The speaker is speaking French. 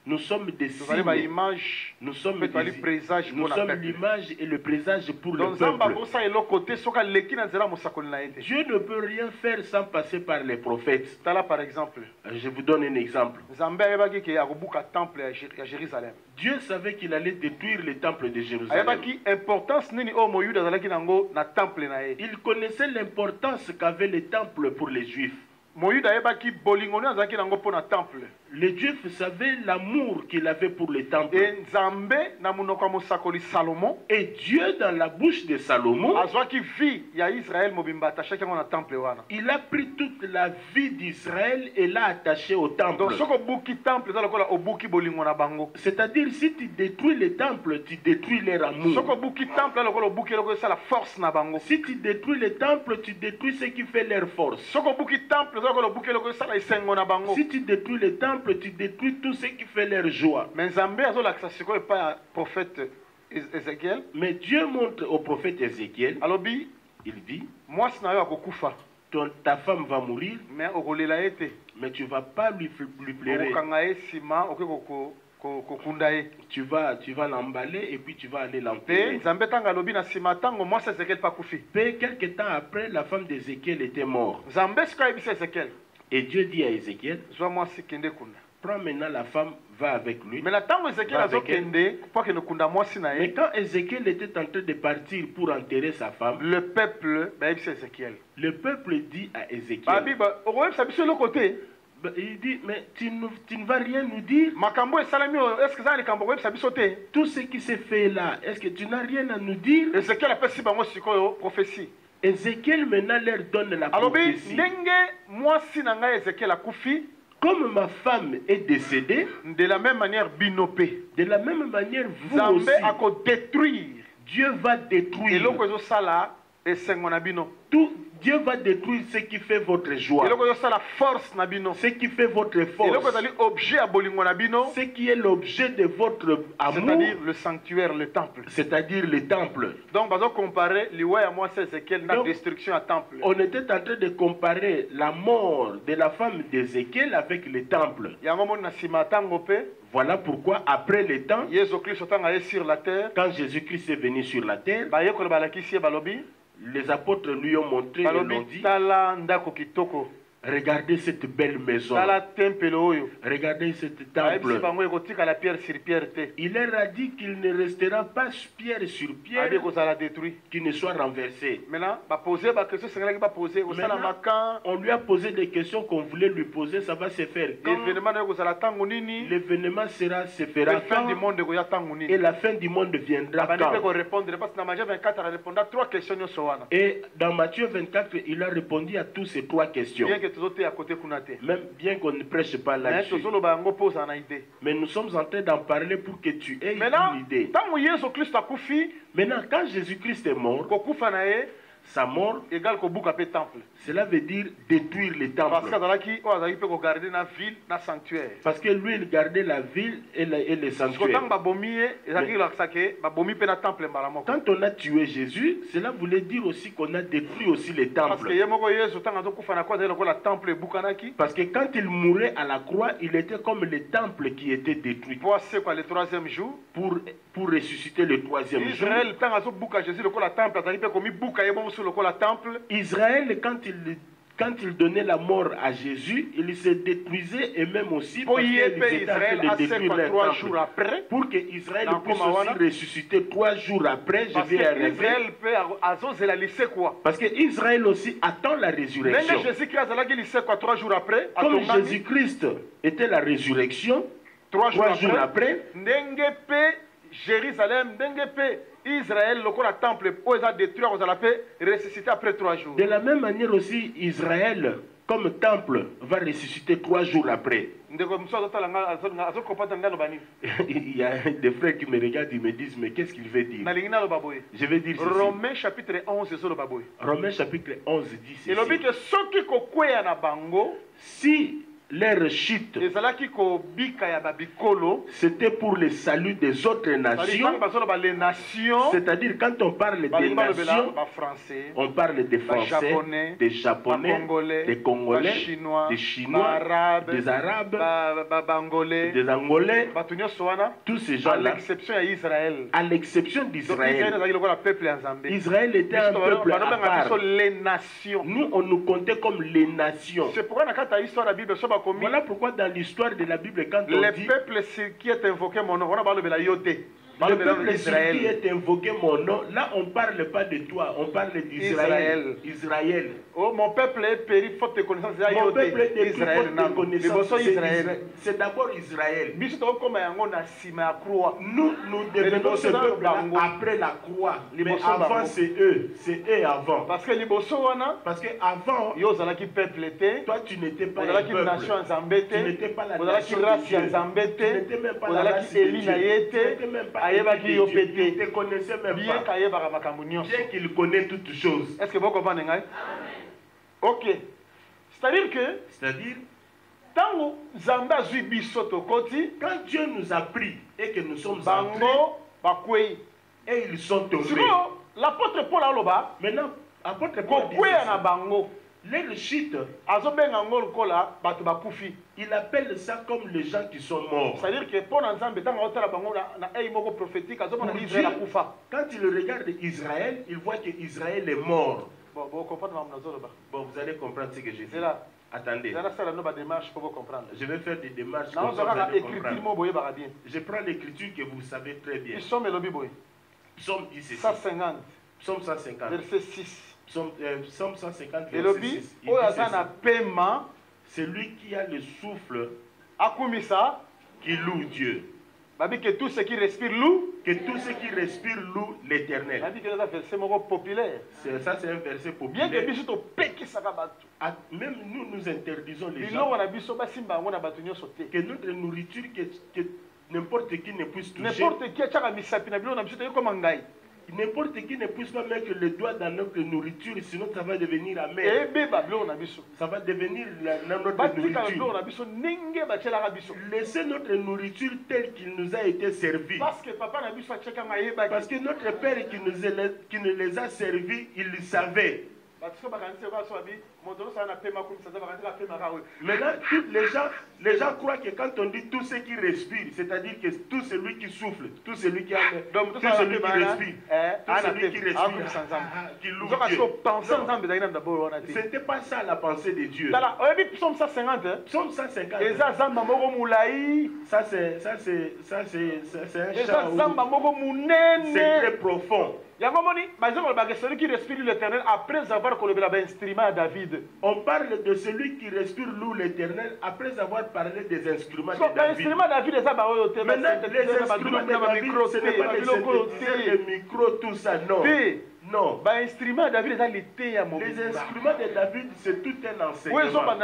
Nous sommes des signes. Nous sommes l'image et le présage pour le peuple. Dieu ne peut rien faire sans passer par les prophètes. Par exemple, je vous donne un exemple. Dieu savait qu'il allait détruire le temple de Jérusalem. Il connaissait l'importance qu'avait le temple pour les Juifs. Les Juifs savaient l'amour qu'il avait pour le temple. Et Dieu, dans la bouche de Salomon, il a pris toute la vie d'Israël et l'a attaché au temple. C'est-à-dire, si tu détruis le temple, tu détruis leur amour. Si tu détruis le temple, tu détruis ce qui fait leur force. Si tu détruis le temple, tu détruis tout ce qui fait leur joie. Mais Dieu montre au prophète Ézéchiel, il dit, ta femme va mourir, mais tu ne vas pas lui pleurer. Tu vas l'emballer et puis tu vas aller l'enterrer. Quelque temps après, la femme d'Ézéchiel était morte. Et Dieu dit à Ézéchiel, prends maintenant la femme, va avec lui. Mais quand Ézéchiel était en train de partir pour enterrer sa femme, le peuple dit à Ézéchiel, il dit, mais tu ne vas rien nous dire. Tout ce qui s'est fait là, est-ce que tu n'as rien à nous dire? Ézéchiel maintenant leur donne la prophétie. Comme ma femme est décédée, de la même manière, vous aussi, Dieu va détruire tout. Dieu va détruire ce qui fait votre joie, ce qui fait votre force, ce qui est l'objet de votre amour, c'est-à-dire le sanctuaire, le temple. C'est-à-dire le temple. Donc, la destruction à temple. On était en train de comparer la mort de la femme d'Ézéchiel avec le temple. Voilà pourquoi, après le temps, quand Jésus-Christ est venu sur la terre, les apôtres lui ont montré et l'ont dit, regardez cette belle maison. Regardez cette temple. Il leur a dit qu'il ne restera pas pierre sur pierre qui ne soit renversé. Maintenant, on lui a posé des questions qu'on voulait lui poser. Ça va se faire quand? L'événement se fera quand? Et la fin du monde viendra quand? Et dans Matthieu 24, il a répondu à tous ces trois questions. Même bien qu'on ne prêche pas là-dessus. Mais nous sommes en train d'en parler pour que tu aies une idée. Maintenant, quand Jésus-Christ est mort, sa mort, cela veut dire détruire le temple. Parce que lui, il gardait la ville et le sanctuaire. Quand on a tué Jésus, cela voulait dire aussi qu'on a détruit aussi le temple. Parce que quand il mourait à la croix, il était comme le temple qui était détruit. Pour ressusciter le troisième jour. Israël, quand il donnait la mort à Jésus, il se détruisait et même aussi parce qu'ils étaient en train de détruire leur temple. Pour que Israël puisse aussi ressusciter 3 jours après, je vais arriver. Parce que Israël aussi attend la résurrection. Comme Jésus-Christ était la résurrection, 3 jours après, Jérusalem, Israël, le temple, ressusciter après 3 jours. De la même manière aussi, Israël, comme temple, va ressusciter 3 jours après. Il y a des frères qui me regardent et me disent, mais qu'est-ce qu'il veut dire? Je vais dire ceci. Romains chapitre 11 Romains chapitre 11 dit ceci. Si leur chute, c'était pour le salut des autres nations. C'est-à-dire quand on parle des nations, on parle des Français, des Japonais, des Congolais, des Chinois, des Arabes, des Angolais, tous ces gens-là, à l'exception d'Israël. Israël était un peuple à part. Nous, on nous comptait comme les nations. Voilà pourquoi dans l'histoire de la Bible, quand on dit... Le peuple qui est invoqué mon nom, le peuple qui est invoqué mon nom, là on ne parle pas de toi, on parle d'Israël. Israël. Oh, mon peuple est péri faute de connaissance. Mon peuple est péri faute de connaissance. C'est d'abord Israël. Nous devenons ce peuple après la croix. Mais avant c'est eux avant. Parce que avant, toi tu n'étais pas un peuple. Tu n'étais pas la nation de Dieu. Tu n'étais même pas la race de Dieu. Tu n'étais même pas. Il ne te connaissait même pas. Bien qu'il connaît toutes choses. Est-ce que vous comprenez? Ok. C'est-à-dire que quand Dieu nous a pris et que nous sommes entrés, et ils sont tombés. L'apôtre Paul a maintenant, l'apôtre Paul dit les chutes, il appelle ça comme les gens qui sont morts. C'est-à-dire que quand il regarde Israël, il voit que Israël est mort. Bon, vous allez comprendre ce que j'ai dit. Attendez. Je vais faire des démarches comme ça, vous allez comprendre. Je prends l'écriture que vous savez très bien. Psaume 10, Psaume 150. Verset 6. Psaume 150, verset 6. Il dit c'est lui qui a le souffle qui loue Dieu. Que tout ce qui respire loue. Que tout ce qui respire loue l'Éternel. Ça c'est un verset populaire. Même nous interdisons les gens que notre nourriture, que n'importe qui ne puisse toucher. N'importe qui ne puisse pas mettre le doigt dans notre nourriture, sinon ça va devenir amer. Ça va devenir notre nourriture. Laissez notre nourriture telle qu'il nous a été servi. Parce que notre Père qui nous les a servis, il le savait. Maintenant, les gens croient que quand on dit tout ce qui respire, c'est-à-dire que tout celui qui souffle, tout celui qui respire, tout celui qui loue Dieu. Ce n'était pas ça la pensée de Dieu. Psaume 150. Psaume 150. Ça c'est un chant. C'est très profond. Celui qui respire l'Éternel après avoir collé l'instrument à David. On parle de celui qui respire loue l'Éternel après avoir parlé des instruments de David. Maintenant, les instruments de David, ce n'est pas les micros, tout ça, non. Non. Les instruments de David, c'est tout un enseignement.